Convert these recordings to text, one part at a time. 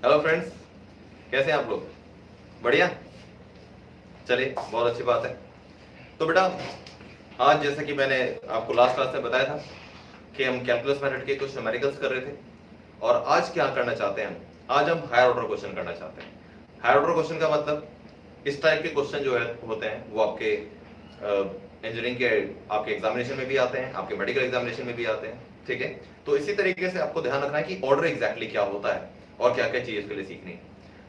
Hello friends, कैसे हैं आप लोग? बढ़िया, चलिए बहुत अच्छी बात है। तो बेटा, आज जैसा कि मैंने आपको लास्ट क्लास में बताया था कि हम कैलकुलस मेथड के कुछ न्यूमेरिकल्स कर रहे थे, और आज क्या करना चाहते हैं आज हम हायर ऑर्डर क्वेश्चन करना चाहते हैं। हायर ऑर्डर क्वेश्चन का मतलब इस टाइप के क्वेश्चन जो है होते हैं वो आपके इंजीनियरिंग के आपके एग्जामिनेशन में भी आते हैं, आपके मेडिकल एग्जामिनेशन में भी आते हैं, ठीक है। तो इसी तरीके से आपको ध्यान रखना है कि ऑर्डर एग्जैक्टली क्या होता है और क्या क्या चीज इसके लिए सीखनी है।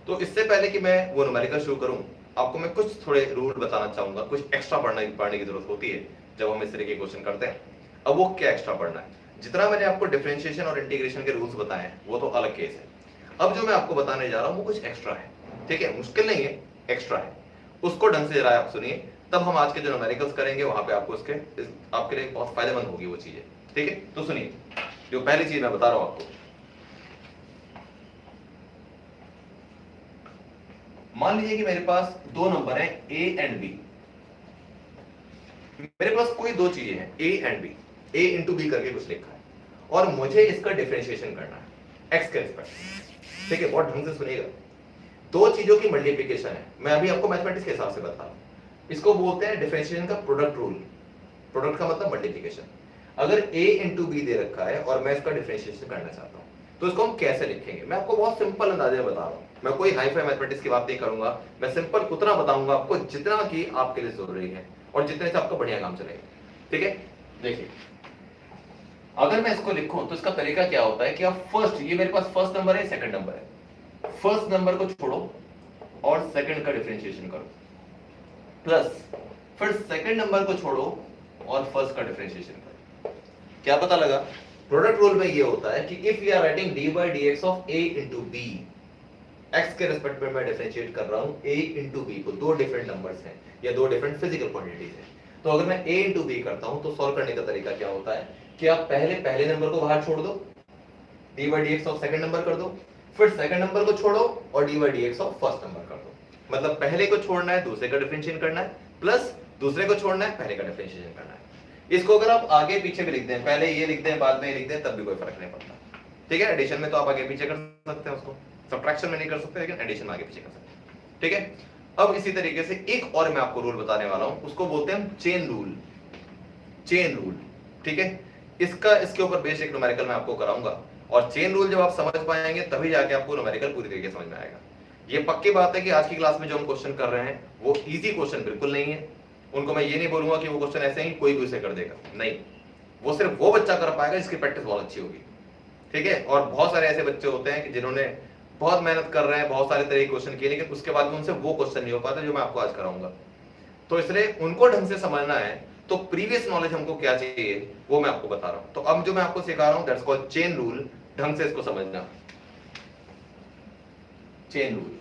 तो इससे पहले कि मैं वो न्यूमेरिकल शुरू करूं, आपको मैं कुछ थोड़े रूल बताना चाहूंगा। कुछ एक्स्ट्रा पढ़ने की जरूरत होती है जब हम इस तरह के क्वेश्चन करते हैं। अब वो क्या एक्स्ट्रा पढ़ना है? जितना मैंने आपको डिफरेंशिएशन और इंटीग्रेशन के रूल्स बताए हैं वो तो अलग केस है। अब जो मैं आपको बताने जा रहा हूं वो कुछ एक्स्ट्रा है, ठीक है। मुश्किल नहीं है, एक्स्ट्रा है। उसको ढंग से जरा आप सुनिए, तब हम आज के जो न्यूमेरिकल्स करेंगे वहां पे आपको आपके लिए बहुत फायदेमंद होगी वो चीजें, ठीक है। तो सुनिए, जो पहली चीज मैं बता रहा हूं आपको, मान लीजिए कि मेरे पास दो नंबर हैं ए एंड बी। मेरे पास कोई दो चीजें हैं a and b, a into b करके कुछ लिखा है, और मुझे इसका डिफरेंशिएशन करना है एक्स के रिस्पेक्ट, ठीक है। बहुत ढंग से सुनिएगा, दो चीजों की मल्टीप्लिकेशन है। मैं अभी आपको मैथमेटिक्स के हिसाब से बता रहा हूं। इसको बोलते हैं डिफरेंशिएशन का प्रोडक्ट रूल। प्रोडक्ट का मतलब मल्टीप्लिकेशन। अगर a इंटू बी दे रखा है और मैं इसका डिफरेंशिएशन करना चाहता हूं, तो इसको हम कैसे लिखेंगे? मैं आपको बहुत सिंपल अंदाजे में बता रहा हूं। मैं कोई हाई फाई मैथमेटिक्स की बात नहीं करूंगा, मैं सिंपल उतना बताऊंगा आपको जितना कि आपके लिए जरूरी है और जितने से आपका बढ़िया काम चलेगा, ठीक है। देखिए, अगर मैं इसको लिखूं तो इसका तरीका क्या होता है कि आप फर्स्ट, ये मेरे पास फर्स्ट नंबर है, सेकंड नंबर है, फर्स्ट नंबर को छोड़ो और सेकंड का डिफरेंशिएशन करो, प्लस फिर सेकंड नंबर को छोड़ो और फर्स्ट का डिफरेंशिएशन करो। क्या पता लगा? प्रोडक्ट रूल में ये होता है कि if we are writing d by d x of a into b, x के रिस्पेक्ट में मैं डिफरेंशिएट कर रहा हूं ए इंटू बी को, दो डिफरेंट नंबर्स हैं या दो डिफरेंट फिजिकल क्वांटिटीज हैं। तो अगर मैं ए इंटू बी करता हूं तो सॉल्व करने का तरीका क्या होता है कि आप पहले नंबर को बाहर छोड़ दो, D by d x of second number कर दो, फिर सेकंड नंबर को छोड़ो और D by d x of first number कर दो। मतलब पहले को छोड़ना है, दूसरे का डिफरेंशिएशन करना है, प्लस दूसरे को छोड़ना है, पहले का डिफरेंशिएशन करना है। इसको अगर आप आगे पीछे भी लिख दें, पहले ये लिख दें बाद में ये लिख दें, तब भी कोई फर्क नहीं पड़ता, ठीक है। एडिशन में तो आप आगे पीछे कर सकते हैं उसको, सब्ट्रैक्शन में नहीं कर सकते, लेकिन एडिशन में आगे पीछे कर सकते हैं, ठीक है। अब इसी तरीके से एक और मैं आपको रूल बताने वाला हूं, उसको बोलते हैं चेन रूल। चेन रूल, ठीक है। इसके ऊपर बेस्ड एक न्यूमेरिकल मैं आपको कराऊंगा, और चेन रूल जब आप समझ पाएंगे तभी जाके आपको न्यूमेरिकल पूरी तरीके से समझ में आएगा। ये पक्की बात है कि आज की क्लास में जो हम क्वेश्चन कर रहे हैं वो इजी क्वेश्चन बिल्कुल नहीं है। उनको मैं ये नहीं बोलूंगा कि वो क्वेश्चन ऐसे ही कोई भी उसे कर देगा, नहीं। वो सिर्फ वो बच्चा कर पाएगा जिसकी प्रैक्टिस बहुत अच्छी होगी, ठीक है। और बहुत सारे ऐसे बच्चे होते हैं कि जिन्होंने बहुत मेहनत कर रहे हैं, बहुत सारे तरह के क्वेश्चन किए, लेकिन उसके बाद भी उनसे वो क्वेश्चन नहीं हो पाता जो मैं आपको आज कराऊंगा। तो इसलिए उनको ढंग से समझना है तो प्रीवियस नॉलेज हमको क्या चाहिए वो मैं आपको बता रहा हूं। तो अब जो मैं आपको सिखा रहा हूं दैट्स कॉल्ड चेन रूल। ढंग से इसको समझना, चेन रूल,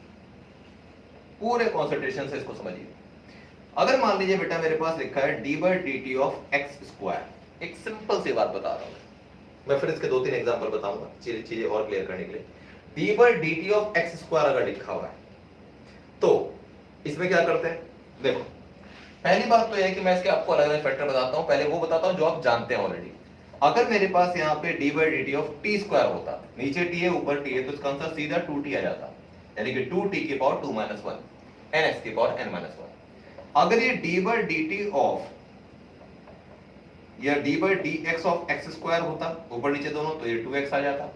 पूरे कॉन्सेंट्रेशन से इसको समझिए। अगर मान लीजिए बेटा मेरे पास लिखा है D by d t of x square, एक सिंपल सी बात बता रहा हूं मैं फिर इसके दो तीन एग्जांपल बताऊंगा चीजें और क्लियर करने के लिए। D by d t of x square अगर लिखा हुआ है तो इसमें क्या करते हैं? देखो, पहली बात तो यह है कि मैं इसके आपको अलग अलग फैक्टर बताता हूं। पहले वो बताता हूं जो आप जानते हैं ऑलरेडी। अगर मेरे पास यहाँ पे D by d t of T square होता, नीचे टी है ऊपर टी है, तो इसका आंसर सीधा 2t आ जाता, यानी कि 2t की पावर 2 माइनस 1 एन एक्स की पावर n माइनस 1। अगर ये d by d t of या d by d x of x square होता, ऊपर नीचे दोनों, तो ये 2x आ जाता।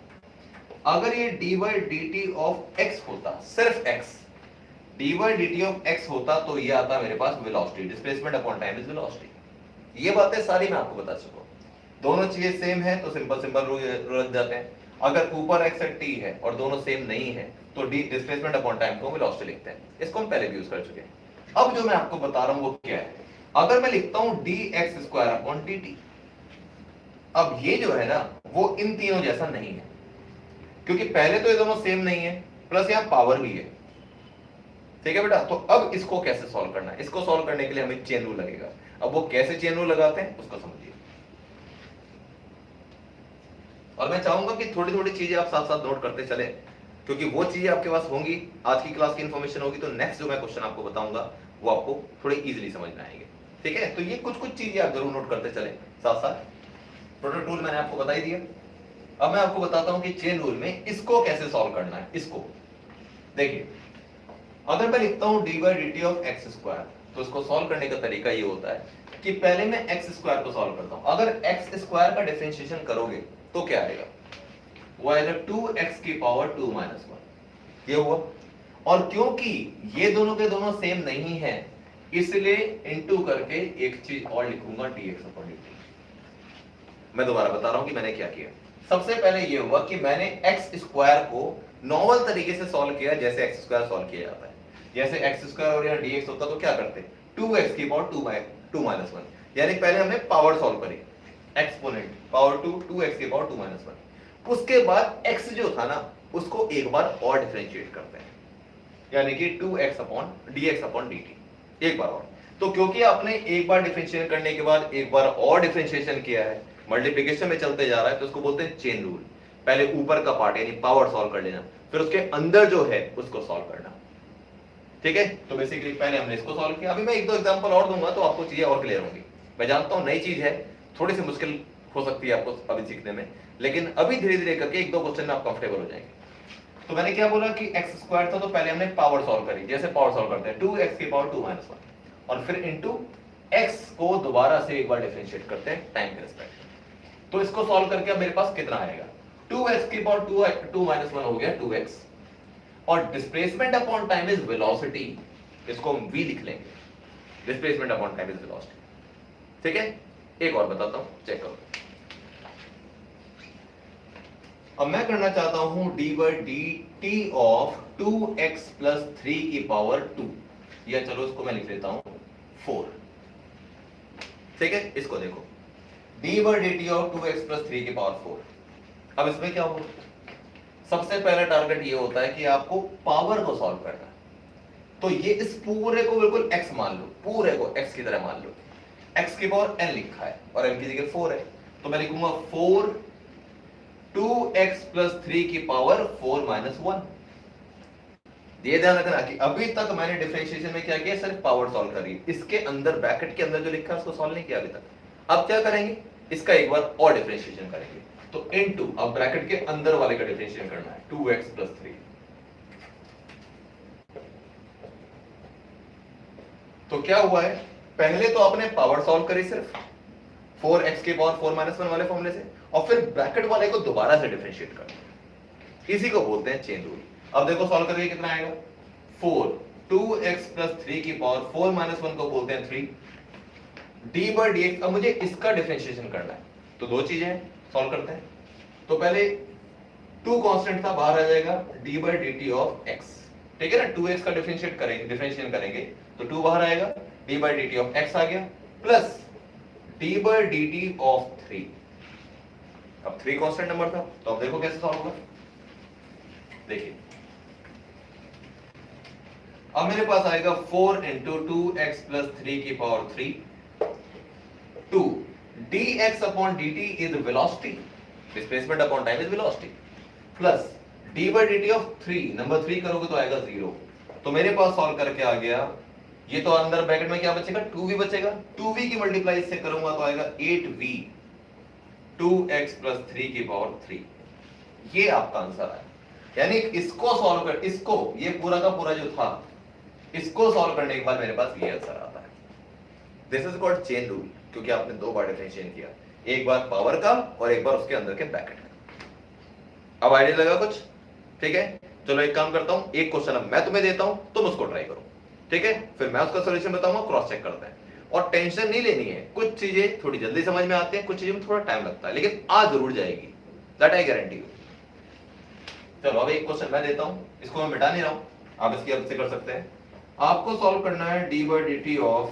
अगर ये d by d t of x होता, सिर्फ x, d by d t of x होता, तो ये आता मेरे पास velocity, displacement upon time is velocity. ये बातें सारी मैं आपको बता चुका हूं। दोनों चीजें सेम है तो सिंपल सिंपल रूल लग जाते हैं। अगर ऊपर x है t है और दोनों सेम नहीं है तो डी डिस्प्लेसमेंट अपॉन टाइम को वेलोसिटी लिखते हैं। इसको हम पहले भी यूज कर चुके हैं। अब जो मैं आपको बता रहा हूं वो क्या है? अगर मैं लिखता हूं D x square upon D T, अब ये जो है ना वो इन तीनों जैसा नहीं है, क्योंकि पहले तो ये दोनों सेम नहीं है, प्लस यहां पावर भी है, ठीक है बेटा। तो अब इसको कैसे सॉल्व करना है? इसको सॉल्व करने के लिए हमें चेन रूल लगेगा। अब वो कैसे चेन रूल लगाते हैं उसको समझिए, और मैं चाहूंगा कि थोड़ी थोड़ी चीजें आप साथ साथ नोट करते चले, क्योंकि वो चीजें आपके पास होंगी, आज की क्लास की इंफॉर्मेशन होगी, तो नेक्स्ट जो मैं क्वेश्चन आपको बताऊंगा वो आपको थोड़े इजीली समझ में आएंगे, ठीक है। तो ये कुछ कुछ चीजें आप जरूर नोट करते चले साथ साथ। प्रोडक्ट रूल मैंने आपको बता ही दिया। अब मैं आपको बताता हूं कि चेन रूल में इसको कैसे सॉल्व करना है। इसको देखिए अगर मैं लिखता हूं D by d t of x square, तो इसको सॉल्व करने का तरीका ये होता है कि पहले मैं एक्स स्क्वायर को सॉल्व करता हूं। अगर एक्स स्क्वायर का डिफरेंशिएशन करोगे तो क्या आएगा, वो आएगा 2x की पावर 2 माइनस 1, ये हुआ। और क्योंकि ये दोनों के दोनों सेम नहीं है, इसलिए इनटू करके एक चीज और लिखूंगा dx अपॉन dt। मैं दोबारा बता रहा हूं कि मैंने क्या किया। सबसे पहले ये हुआ कि मैंने एक्स स्क्वायर को नॉर्मल तरीके से सॉल्व किया, जैसे एक्स स्क्वायर सॉल्व किया जाता है। जैसे एक्स स्क्वायर और यहाँ dx होता तो क्या करते, 2x की पावर 2 माइनस 1, यानी पहले हमने पावर सॉल्व करी, एक्सपोनेंट पावर 2 2x की पावर 2 माइनस 1। उसके बाद x जो था ना उसको एक बार और डिफरेंशिएट करते हैं, यानी कि 2x upon dx upon dt एक बार और। तो क्योंकि आपने एक बार डिफरेंशिएट करने के बाद एक बार और डिफरेंशिएशन किया है, मल्टीप्लिकेशन में चलते जा रहा है, तो उसको बोलते हैं चेन रूल। पहले ऊपर का पार्ट यानी पावर सॉल्व कर लेना, फिर उसके अंदर जो है उसको सॉल्व करना, ठीक है। तो बेसिकली पहले हमने इसको सॉल्व किया। अभी मैं एक दो एग्जांपल और दूंगा तो आपको चीजें और क्लियर होंगी। मैं जानता हूं नई चीज है, थोड़ी सी मुश्किल हो सकती है आपको अभी सीखने में, लेकिन अभी धीरे धीरे करके एक दो क्वेश्चन में आप कंफर्टेबल हो जाएंगे। तो मैंने क्या बोला कि एक्स स्क्वायर था, तो पहले हमने पावर सॉल्व करी, जैसे पावर सॉल्व करते हैं 2x की पावर 2 माइनस 1, और फिर इनटू x को दोबारा से एक बार डिफरेंशिएट करते हैं टाइम के रिस्पेक्ट। तो इसको सॉल्व करके अब मेरे पास कितना आएगा, 2x की पावर 2 माइनस 1 हो गया 2x, और displacement upon time is velocity, इसको हम v लिख लेंगे, displacement upon time is velocity, ठीक है। एक और बताता हूं, चेक करो। अब मैं करना चाहता हूं D by d t of 2x plus 3 की पावर 2, या चलो इसको मैं लिख लेता हूं 4, ठीक है। इसको देखो, D by d t of 2x plus 3 की पावर 4। अब इसमें क्या होगा, सबसे पहला टारगेट ये होता है कि आपको पावर को सॉल्व करना है। तो ये इस पूरे को बिल्कुल x मान लो, पूरे को x की तरह मान लो। x की पावर n लिखा है और n की जगह 4 है, तो मैं लिखूंगा 4 2x प्लस 3 की पावर 4 माइनस 1। ये ध्यान रखना कि अभी तक मैंने डिफरेंशिएशन में क्या किया, सिर्फ पावर सॉल्व करी, इसके अंदर ब्रैकेट के अंदर जो लिखा है उसको सॉल्व नहीं किया अभी तक। अब क्या करेंगे, इसका एक बार और डिफरेंशिएशन करेंगे, तो इनटू, अब ब्रैकेट के अंदर वाले का डिफरेंशिएशन करना है 2x प्लस 3। तो क्या हुआ है, पहले तो आपने पावर सॉल्व करी सिर्फ 4x की पावर 4 माइनस 1 वाले फॉर्मूले से, और फिर ब्रैकेट वाले को दोबारा से डिफरेंशिएट करना, इसी को बोलते हैं चेन रूल। अब देखो सॉल्व करके कितना आएगा, 4 2x प्लस 3 की पावर 4 माइनस 1 को बोलते हैं 3 डी बाई डी एक्स। अब मुझे इसका डिफरेंशिएशन करना है, तो दो चीजें हैं, सॉल्व करते हैं। तो पहले 2 कांस्टेंट था, बाहर आ जाएगा D by d t of x, ठीक है ना। 2x का डिफरेंशिएशन करेंगे तो 2 बाहर आएगा, d by d t of x आ गया, plus d by d t of 3। अब 3 कांस्टेंट नंबर था, तो अब देखो कैसे सॉल्व होगा। देखिए अब मेरे पास आएगा 4 इंटू 2x प्लस 3 की power 3, 2 dx upon dt is velocity, displacement upon time is velocity, plus d by dt of 3, number 3 करोगे तो आएगा 0। तो मेरे पास सॉल्व करके आ गया, ये तो अंदर ब्रैकेट में क्या बचेगा, 2v बचेगा, 2v की मल्टीप्लाई इससे करूंगा तो आएगा 8v 2x प्लस 3 की पावर 3। ये आपका आंसर है, यानी इसको सॉल्व कर, इसको ये पूरा का पूरा जो था इसको सॉल्व करने के बाद मेरे पास ये आंसर आता है। This is called chain rule, क्योंकि आपने दो बार डिफरेंशिएट किया, एक बार पावर का और एक बार उसके अंदर के ब्रैकेट का। अब आइडिया लगा कुछ, ठीक है। चलो एक काम करता हूं, एक क्वेश्चन अब मैं तुम्हें देता हूं, तुम उसको ट्राई करो, ठीक है। फिर मैं उसका सॉल्यूशन बताऊंगा, क्रॉस चेक करते हैं। और टेंशन नहीं लेनी है, कुछ चीजें थोड़ी जल्दी समझ में आती हैं, कुछ चीजें में थोड़ा टाइम लगता है, लेकिन आ जरूर जाएगी, दैट आई गारंटी यू। चलो अब एक क्वेश्चन मैं देता हूं, इसको मैं मिटा नहीं रहा हूं, आप इसकी हेल्प से कर सकते हैं। आपको सॉल्व करना है D by d t of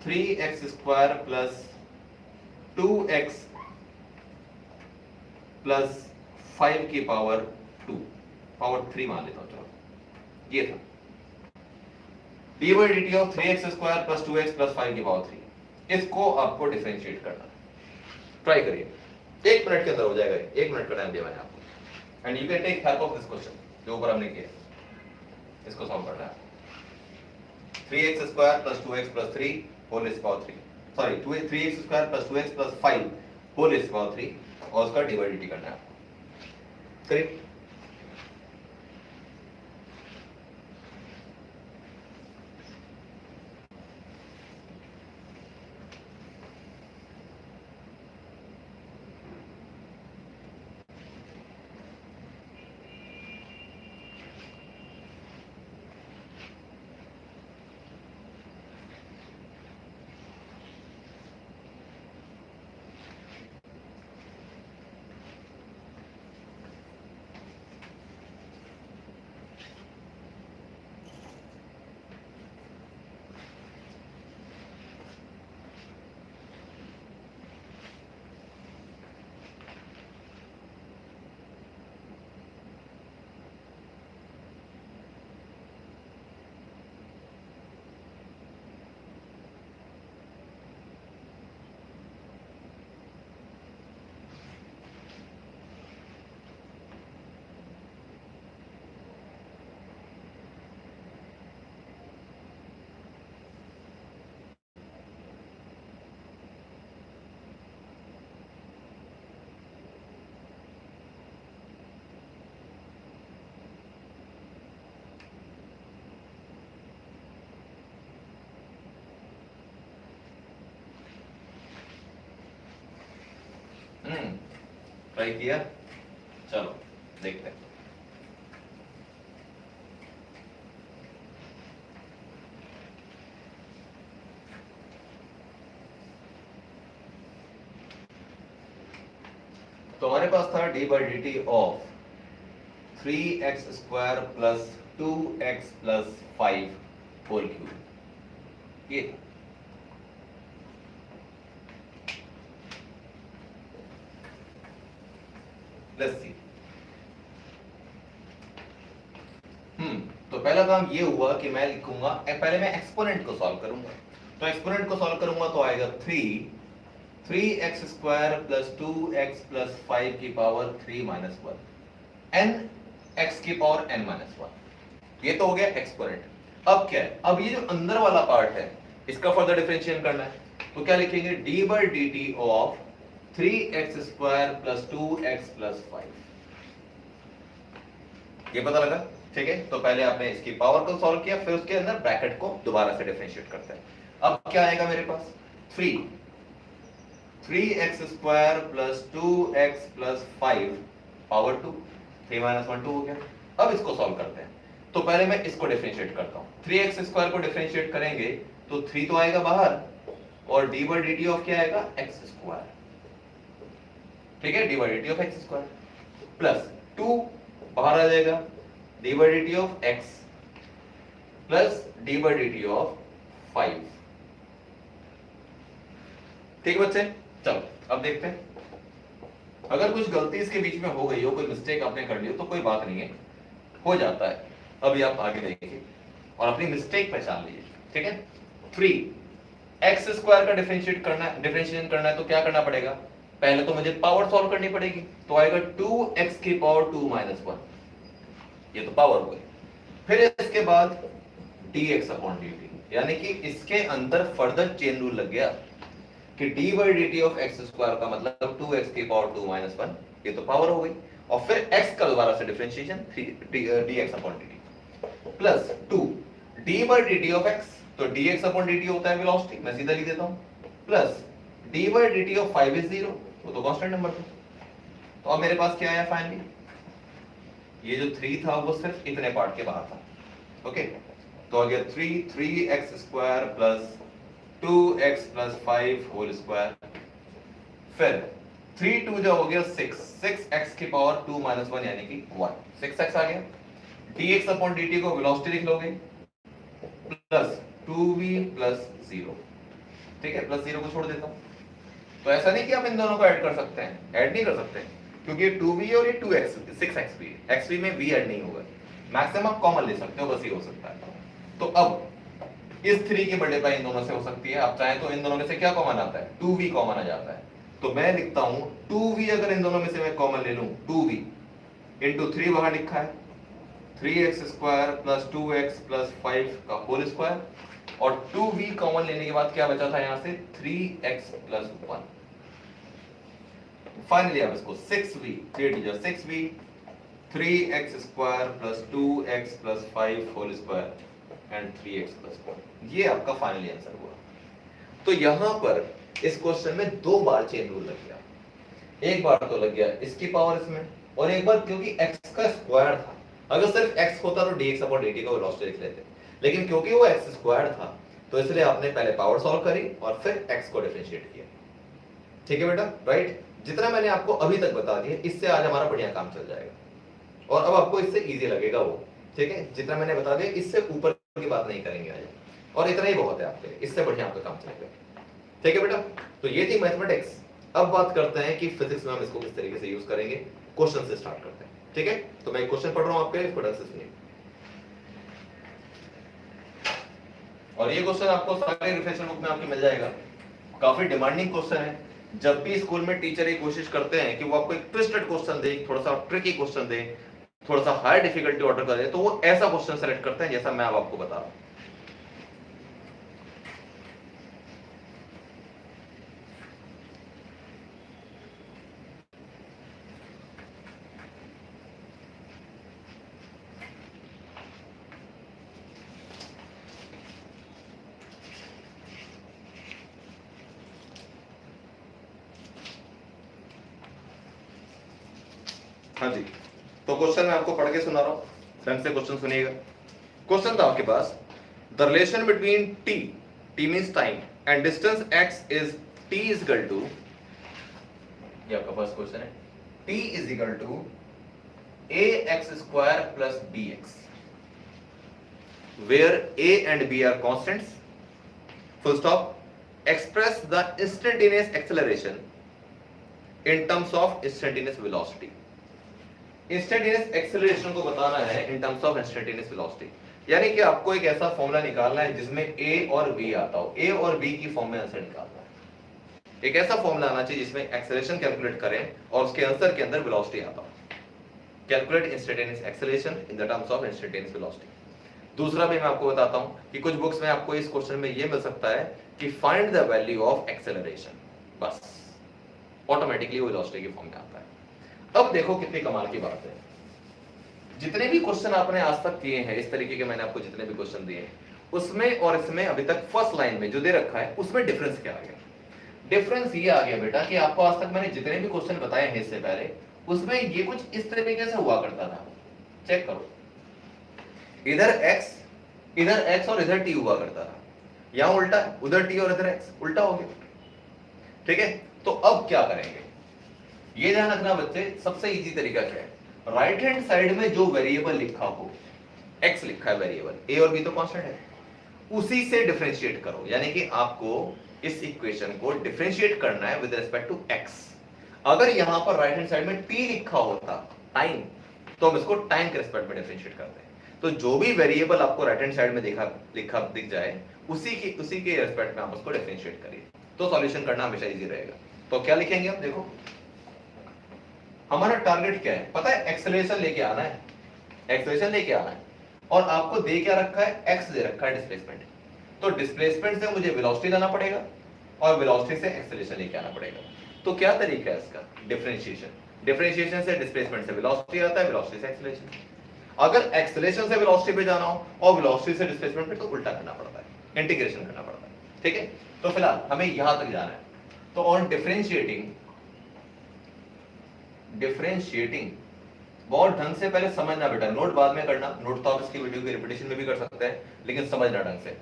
3x square plus 2x plus 5 की पावर 2, पावर 3 मान लेता हूं, चलो ये था d by d t of 3x square plus 2x plus 5 की पावर 3। इसको आपको डिफरेंशिएट करना है, ट्राई करिए, 1 मिनट के अंदर हो जाएगा, 1 मिनट का टाइम दिया मैंने आपको, and you can take help of this question जो ऊपर हमने किया, इसको सॉल्व करना है। 3x square plus 2x plus 3 whole is power 3, sorry 3x square plus 2x plus 5 whole is power 3, और उसका डिवाइड dt करना है। करिए ट्राई किया? चलो देखते हैं। तो हमारे पास था d by d t of 3x² plus 2x plus 5 whole cube, ये लेट्स सी। तो पहला काम ये हुआ कि मैं लिखूंगा, पहले मैं एक्सपोनेंट को सॉल्व करूंगा। तो एक्सपोनेंट को सॉल्व करूंगा तो आएगा 3x² प्लस 2x प्लस 5 की पावर 3 माइनस 1 n x की पावर n माइनस 1। ये तो हो गया एक्सपोनेंट। अब क्या है, अब ये जो अंदर वाला पार्ट है इसका फर्दर डिफरेंशिएट करना है। तो क्या लिखेंगे, D by d t of 3x² plus 2x plus 5। ये पता लगा, ठीक है। तो पहले आपने इसकी पावर को सॉल्व किया, फिर उसके अंदर ब्रैकेट को दोबारा से डिफरेंशिएट करते हैं। अब क्या आएगा मेरे पास, 3x² plus 2x plus 5 power 2, 3 minus 1 2 हो गया। अब इसको सॉल्व करते हैं। तो पहले मैं इसको डिफरेंशिएट करता हूं। 3x² को डिफरेंशिएट करेंगे तो 3 तो आएगा बाहर, और D by d t of क्या आएगा, x²। ठीक है, D by d t of x² plus 2 बाहर आ जाएगा, D by d t of x plus d by d t of 5। ठीक बच्चे, चलो अब देखते हैं। अगर कुछ गलती इसके बीच में हो गई हो, कोई मिस्टेक आपने कर ली हो, तो कोई बात नहीं है, हो जाता है। अभी आप आगे देखिए और अपनी मिस्टेक पहचान लीजिए, ठीक है। 3x² का डिफरेंशिएशन करना है तो क्या करना पड़ेगा, पहले तो मुझे पावर सॉल्व करनी पड़ेगी। तो आएगा 2x की पावर 2 माइनस 1, ये तो पावर हो गई। फिर इसके बाद dx अपॉन dt, यानी कि इसके अंदर फर्दर चेन रूल लग गया कि d by d t of x² का मतलब 2x की पावर 2 माइनस 1, ये तो पावर हो गई। और फिर x का दोबारा से differentiation dx upon dt plus 2 d by d t of x, तो dx अपॉन dt होता है वेलोसिटी, मैं सीधा लिख देता हूं, plus d by d t of 5 is 0, वो तो कांस्टेंट नंबर था। तो अब मेरे पास क्या आया फाइनली, ये जो 3 था वो सिर्फ इतने पार्ट के बाहर था, ओके। तो आ गया 3x² plus 2x plus 5 whole square, फिर 3 2 जो हो गया 6x की पावर 2 माइनस 1 यानी कि 1, 6x आ गया। dx अपॉन dt को वेलोसिटी लिख लोगे, प्लस 2v प्लस 0, ठीक है, प्लस 0 को छोड़ देता हूं। तो ऐसा नहीं कि आप इन दोनों को ऐड कर सकते हैं, ऐड नहीं कर सकते क्योंकि ये 2v और ये 2x 6x भी है, xv में v ऐड नहीं होगा, मैक्सिमम आप कॉमन ले सकते हो, बस ये हो सकता है। तो अब इस 3 की मल्टीप्लाई इन दोनों से हो सकती है, आप चाहें तो इन दोनों में से क्या कॉमन आता है, 2v कॉमन आ जाता है। तो मैं लिखता हूं 2v, अगर इन दोनों में से मैं कॉमन ले लूं 2v इंटू 3 बाहर लिखा है 3x² प्लस 2x प्लस 5 का होल स्क्वायर, और 2v कॉमन लेने के बाद क्या बचा था यहां से 3x प्लस 1। फाइनली अब इसको 6v 6v 3x² plus 2x plus 5 whole square and 3x plus 1, ये आपका फाइनली आंसर हुआ। तो यहां पर इस क्वेश्चन में 2 बार चेन रूल लग गया, एक बार तो लग गया इसकी पावर इसमें, और एक बार क्योंकि x का स्क्वायर था, अगर सिर्फ x होता तो dx अपॉन dt का वेलोसिटी लिख लेते, लेकिन क्योंकि वो x स्क्वायर था तो इसलिए आपने पहले पावर सॉल्व करी और फिर x को डिफरेंशिएट किया। ठीक है बेटा, राइट। जितना मैंने आपको अभी तक बता दिया, इससे आज हमारा बढ़िया काम चल जाएगा और अब आपको इससे इजी लगेगा वो, ठीक है। जितना मैंने बता दिया इससे ऊपर की बात नहीं करेंगे आज, और इतना ही बहुत है आपके लिए, इससे बढ़िया आपका काम चलेगा। ठीक है बेटा, तो ये थी मैथमेटिक्स। अब बात करते हैं कि फिजिक्स में हम इसको किस तरीके से यूज करेंगे। क्वेश्चन से स्टार्ट करते हैं, ठीक है। तो मैं एक क्वेश्चन पढ़ रहा हूं आपके लिए, इसको ढंग से सुनिए। और ये क्वेश्चन आपको सारे रिफ्रेशर बुक में आपके मिल जाएगा। काफी डिमांडिंग क्वेश्चन है। जब भी स्कूल में टीचर ये कोशिश करते हैं कि वो आपको एक ट्विस्टेड क्वेश्चन दे, थोड़ा सा ट्रिकी क्वेश्चन दे, थोड़ा सा हाई डिफिकल्टी ऑर्डर कर दे, तो वो ऐसा क्वेश्चन सेलेक्ट करते हैं जैसा मैं अब आपको बता रहा हूं। हाँ जी, तो क्वेश्चन मैं आपको पढ़ के सुना रहा हूँ, ढंग से क्वेश्चन सुनिएगा। क्वेश्चन था आपके पास, the relation between t means time and distance x is t is equal to, ये आपका फर्स्ट क्वेश्चन है, t is equal to ax square plus bx, where a and b are constants, full stop, express the instantaneous acceleration in terms of instantaneous velocity. Instantaneous acceleration को बताना है in terms of instantaneous velocity, यानी कि आपको एक ऐसा formula निकालना है जिसमें ए और बी आता हो, ए और बी की फॉर्म में आंसर निकालना है। एक ऐसा फॉर्मूला आना चाहिए जिसमें एक्सेलरेशन कैलकुलेट करें और उसके आंसर के अंदर वेलोसिटी आता हो। Calculate instantaneous acceleration in the terms of instantaneous velocity. दूसरा भी मैं आपको बताता हूं कि कुछ बुक्स में आपको इस क्वेश्चन में ये मिल सकता है कि find the value of acceleration, बस ऑटोमेटिकली वो वेलोसिटी की फॉर्म में आता है। अब देखो कितनी कमाल की बात है, जितने भी क्वेश्चन आपने आज तक किए हैं, इस तरीके के मैंने आपको जितने भी क्वेश्चन दिए हैं, उसमें और इसमें अभी तक फर्स्ट लाइन में जो दे रखा है उसमें डिफरेंस क्या आ गया? डिफरेंस ये आ गया बेटा कि आपको आज तक मैंने जितने भी क्वेश्चन बताए हैं इससे पहले, उसमें ये कुछ इस तरीके से हुआ करता था। चेक करो, इधर x और इधर t हुआ करता था, यहां उल्टा, उधर t और इधर x, उल्टा हो गया। ठीक है, तो अब क्या करेंगे ये ध्यान रखना बच्चे। सबसे इजी तरीका क्या है, राइट हैंड साइड में जो वेरिएबल लिखा हो, x लिखा है वेरिएबल, a और b तो कांस्टेंट है, उसी से डिफरेंशिएट करो। यानी कि आपको इस इक्वेशन को डिफरेंशिएट करना है विद रिस्पेक्ट टू x। अगर यहां पर राइट हैंड साइड में t लिखा होता, टाइम, तो हम इसको टाइम के रिस्पेक्ट में डिफरेंशिएट करते हैं। तो जो भी वेरिएबल आपको राइट हैंड साइड में लिखा दिख जाए, उसी के रिस्पेक्ट में आप उसको डिफरेंशिएट करिए, तो सॉल्यूशन करना हमेशा इजी रहेगा। तो क्या लिखेंगे आप, देखो हमारा टारगेट क्या है पता है, एक्सेलरेशन लेके आना है, एक्सेलरेशन लेके आना है, और आपको दे क्या रखा है, x दे रखा है डिस्प्लेसमेंट। तो डिस्प्लेसमेंट से मुझे वेलोसिटी लाना पड़ेगा और वेलोसिटी से एक्सेलरेशन लेके आना पड़ेगा। तो क्या तरीका है इसका, डिफरेंशिएशन। डिफरेंशिएशन से डिस्प्लेसमेंट से वेलोसिटी आता है, वेलोसिटी से एक्सेलरेशन। अगर एक्सेलरेशन से वेलोसिटी पे जाना हो और वेलोसिटी से डिस्प्लेसमेंट पे, तो उल्टा करना पड़ता है, इंटीग्रेशन करना पड़ता है। ठीक है, तो फिलहाल हमें यहां तक जाना है। तो ऑन डिफरेंशिएटिंग बहुत ढंग से पहले समझना बेटा, नोट बाद में करना, नोट तो आप इसकी वीडियो की रिपीटेशन में भी कर सकते हैं, लेकिन समझना ढंग से।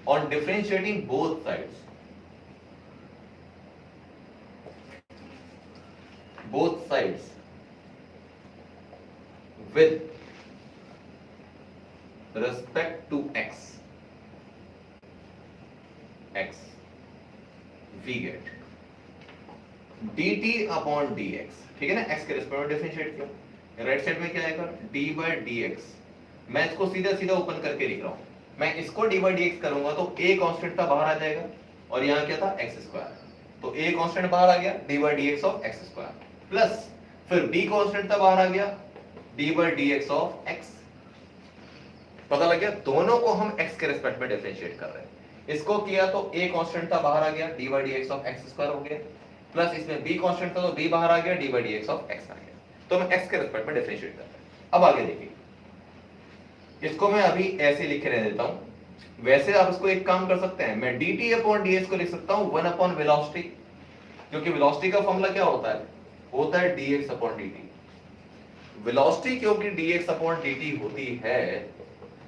On differentiating both sides with respect to x we get dt upon dx। ठीक है ना, x के रिस्पेक्ट में डिफरेंशिएट किया, राइट साइड में क्या आएगा, d by dx। मैं इसको सीधा सीधा ओपन करके लिख रहा हूं, मैं इसको d by dx करूंगा तो a कांस्टेंट था, बाहर आ जाएगा, और यहां क्या था, x स्क्वायर। तो a कांस्टेंट बाहर आ गया, d by dx of x square, plus फिर b कांस्टेंट था, बाहर आ गया, d by dx of x। पता लग गया, दोनों को हम x के रिस्पेक्ट में डिफरेंशिएट कर रहे हैं। इसको किया तो a कांस्टेंट था, बाहर आ गया, d by dx of x square हो गया, प्लस इसमें b कांस्टेंट था तो b बाहर आ गया, d by dx of x आ गया। तो मैं x के रिस्पेक्ट में डिफरेंशिएट कर रहा हूं। अब आगे देखिए, इसको मैं अभी ऐसे लिख के रहने देता हूं। वैसे आप इसको एक काम कर सकते हैं, मैं dt अपॉन ds को लिख सकता हूं 1 अपॉन वेलोसिटी, क्योंकि वेलोसिटी का फॉर्मूला क्या होता है dx अपॉन dt। वेलोसिटी क्योंकि dx अपॉन dt होती है,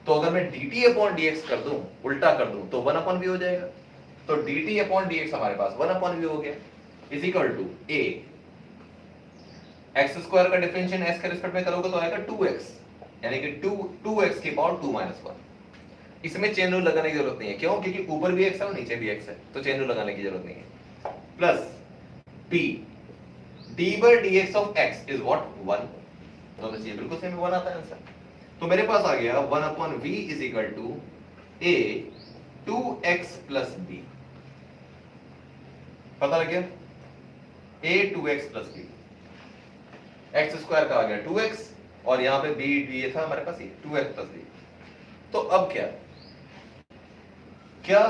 तो अगर मैं dt अपॉन dx कर दूं, उल्टा कर दूं, तो 1 अपॉन v हो जाएगा। तो dt अपॉन dx हमारे पास 1 अपॉन v हो गया, is equal to a, x square का डिफरेंशिएशन s के रिस्पेक्ट में करोगे तो आएगा 2x, यानी कि 2x की पावर 2 माइनस 1। इसमें चेन रूल लगाने की जरूरत नहीं है, क्यों, क्योंकि ऊपर भी x है और नीचे भी x है, तो चेन रूल लगाने की जरूरत नहीं है। Plus b d by dx of x is what, 1। तो बस ये बिल्कुल सेम 1 आता है आंसर। तो मेरे पास आ गया 1 upon v is equal to a 2x plus b। पता लग गया, a 2x plus b, x square का आ गया 2x, और यहां पे b ये था हमारे पास, ये 2x प्लस b। तो अब क्या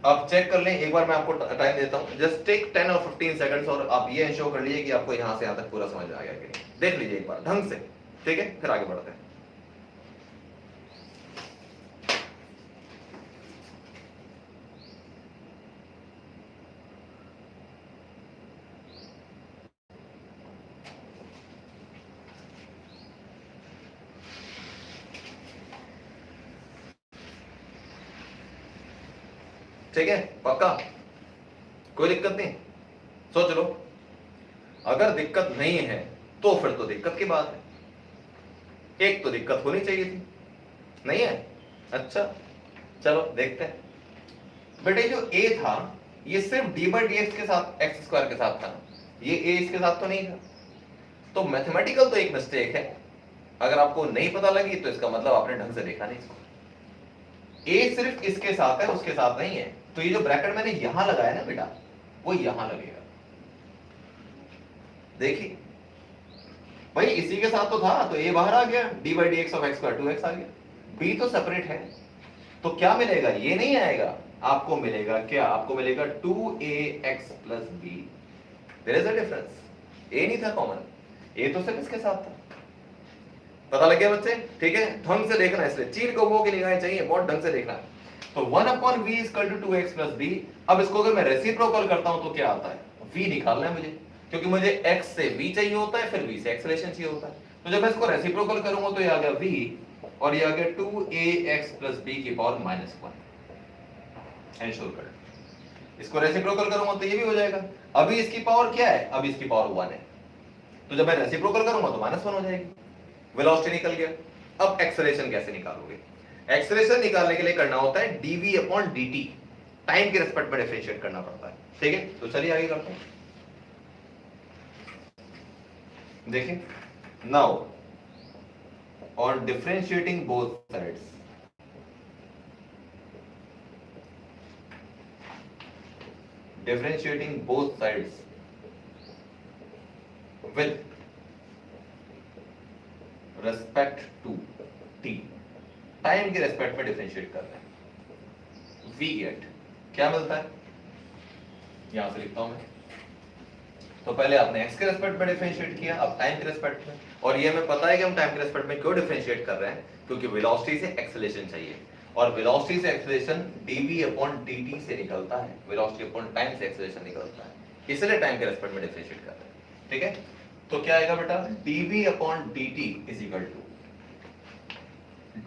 आप चेक कर लें एक बार, मैं आपको टाइम देता हूं, जस्ट टेक 10 और 15 सेकंड्स, और आप ये इंश्योर कर लीजिए कि आपको यहां से यहां तक पूरा समझ आ गया कि नहीं। देख लीजिए एक बार ढंग से, ठीक है, फिर आगे बढ़ते हैं। ठीक है, पक्का, कोई दिक्कत नहीं? सोच लो, अगर दिक्कत नहीं है तो फिर तो दिक्कत की बात है, एक तो दिक्कत होनी चाहिए थी, नहीं है? अच्छा चलो देखते हैं। बेटे जो a था ये सिर्फ d बाई डी एक्स के साथ, एक्स स्क्वायर के साथ था, ये a इसके साथ तो नहीं था, तो मैथमेटिकल तो एक मिस्टेक है। अगर आपको नहीं पता लगी तो इसका मतलब आपने ढंग से देखा नहीं इसको। a सिर्फ इसके साथ है, उसके साथ नहीं है, तो ये जो ब्रैकेट मैंने यहां लगाया ना बेटा, वो यहां लगेगा। देखिए भाई इसी के साथ तो था, तो a बाहर आ गया, d by d x of x square 2x आ गया, b तो सेपरेट है, तो क्या मिलेगा? ये नहीं आएगा, आपको मिलेगा क्या? आपको मिलेगा 2ax plus b। There is a difference, a नहीं था कॉमन, a तो सिर्फ इसके साथ था। पता लग गया बच्चे? ठीक है, ढंग से देखना, इसलिए चीर कौवों की निगाहें चाहिए, बहुत ढंग से देखना है। तो 1/v is equal to 2x plus b। अब इसको अगर मैं रेसिप्रोकल करता हूं तो क्या आता है? v निकालना है मुझे, क्योंकि मुझे x से v चाहिए होता है, फिर v से एक्सेलरेशन चाहिए होता है। तो जब मैं इसको रेसिप्रोकल करूंगा तो ये आ गया v और ये आ गया 2ax प्लस b की पावर -1। एंश्योर कर, इसको रेसिप्रोकल करूंगा तो ये भी हो जाएगा। अभी इसकी पावर क्या है? अभी इसकी पावर 1 है, तो जब मैं रेसिप्रोकल करूंगा तो -1 हो जाएगी। वेलोसिटी निकल गया। अब एक्सेलरेशन कैसे निकालोगे? एक्सेलरेशन निकालने के लिए करना होता है dv अपॉन dt, टाइम के रिस्पेक्ट में डिफरेंशिएट करना पड़ता है। ठीक है, तो चलिए आगे करते हैं। देखिए, now on differentiating both sides, differentiating both sides with respect to t, time के रेस्पेक्ट में डिफरेंशिएट कर रहे हैं, वी गेट क्या मिलता है? यहां से लिखता हूं मैं। तो पहले आपने एक्स के रेस्पेक्ट में डिफरेंशिएट किया, अब टाइम के रेस्पेक्ट में, और ये हमें पता है कि हम टाइम के रेस्पेक्ट में क्यों डिफरेंशिएट कर रहे हैं, क्योंकि वेलोसिटी से एक्सेलरेशन चाहिए, और वेलोसिटी से एक्सेलरेशन dv अपॉन dt से निकलता है, वेलोसिटी अपॉन टाइम से एक्सेलरेशन निकलता है, इसलिए टाइम के रेस्पेक्ट में डिफरेंशिएट कर रहे हैं। ठीक है, तो क्या आएगा बेटा? dv upon dt is equal to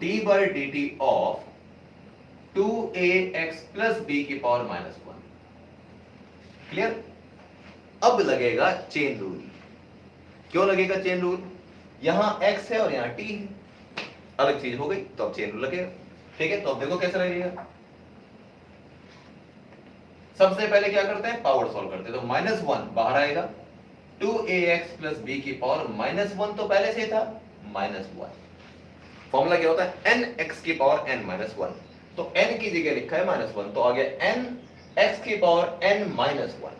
d by dt of 2ax plus b की पावर -1। क्लियर? अब लगेगा चेन रूल। क्यों लगेगा चेन रूल? यहां x है और यहां t है, अलग चीज हो गई, तो अब चेन रूल लगेगा। ठीक है, तो अब देखो कैसे लगेगा। सबसे पहले क्या करते हैं? पावर सॉल्व करते हैं, तो -1 बाहर आएगा, 2ax प्लस b की पावर -1 तो पहले से था, -1। फॉर्मूला क्या होता है? nx की पावर n-1, तो n की जगह लिखा है -1, तो आ गया n x की पावर n-1।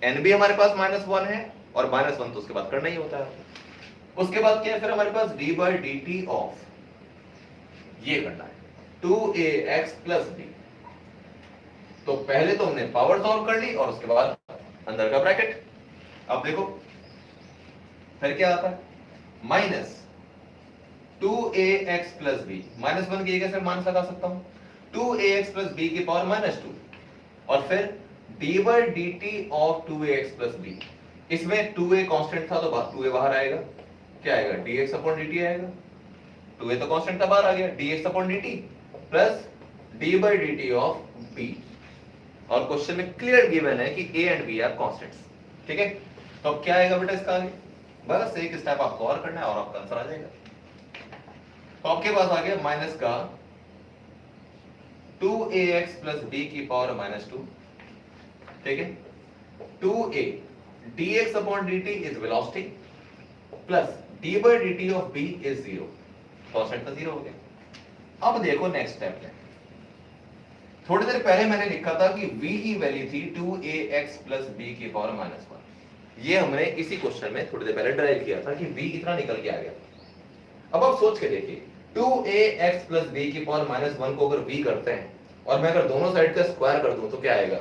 n भी हमारे पास -1 है, और -1 तो उसके बाद करना ही होता है। उसके बाद क्या है फिर हमारे पास? d बाई dt ऑफ, ये करना है 2ax प्लस b। तो पहले तो हमने पावर सॉल्व कर ली और उसके बाद अंदर का ब्रैकेट। अब देखो फिर क्या आता है? -2ax प्लस b, -1 की जगह से मान लगा सकता हूं, 2ax प्लस b की पावर -2, और फिर d by dt of 2ax plus b। इसमें 2a कांस्टेंट था तो 2a बाहर आएगा, क्या आएगा? dx अपॉन dt आएगा, 2a तो कांस्टेंट था, बाहर आ गया, dx upon dt plus d by dt of b। और क्वेश्चन में क्लियर गिवन है कि a and b are constants. ठीक है, तो अब क्या आएगा बेटा इसका आगे? बस एक स्टेप आपको और करना है और आपका आंसर आ जाएगा। तो आपके पास आ गया माइनस का 2ax प्लस b की पावर -2। ठीक है, 2a dx upon dt is velocity plus d by dt of b is 0, constant का 0 हो गया। अब देखो नेक्स्ट स्टेप है, थोड़ी देर पहले मैंने लिखा था कि v की वैल्यू थी 2ax प्लस b की पावर -1। ये हमने इसी क्वेश्चन में थोड़ी देर पहले ड्राइव किया था कि v कितना निकल के आ गया। अब आप सोच के देखिए, 2ax प्लस b की पावर -1 को अगर v करते हैं और मैं अगर दोनों साइड का स्क्वायर कर दूं तो क्या आएगा?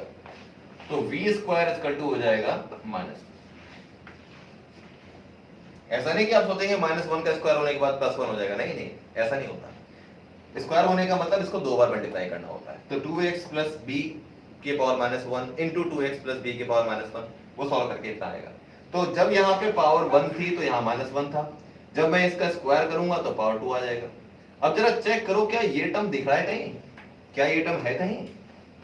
तो v स्क्वायर इक्वल टू हो जाएगा -1। ऐसा नहीं कि आप सोचेंगे -1 का स्क्वायर होने के बाद +1 हो जाएगा, नहीं नहीं, ऐसा नहीं होता। स्क्वायर होने का मतलब इसको 2 बार मल्टीप्लाई करना होता है। तो 2x प्लस b की power -1 into 2x plus b की पावर -1, वो सॉल्व करके इतना आएगा। तो जब यहाँ पे पावर 1 थी तो यहाँ -1 था, जब मैं इसका स्क्वायर करूंगा तो पावर 2 आ जाएगा। अब जरा चेक करो क्या ये टर्म दिख रहा है कहीं? क्या ये टर्म है कहीं?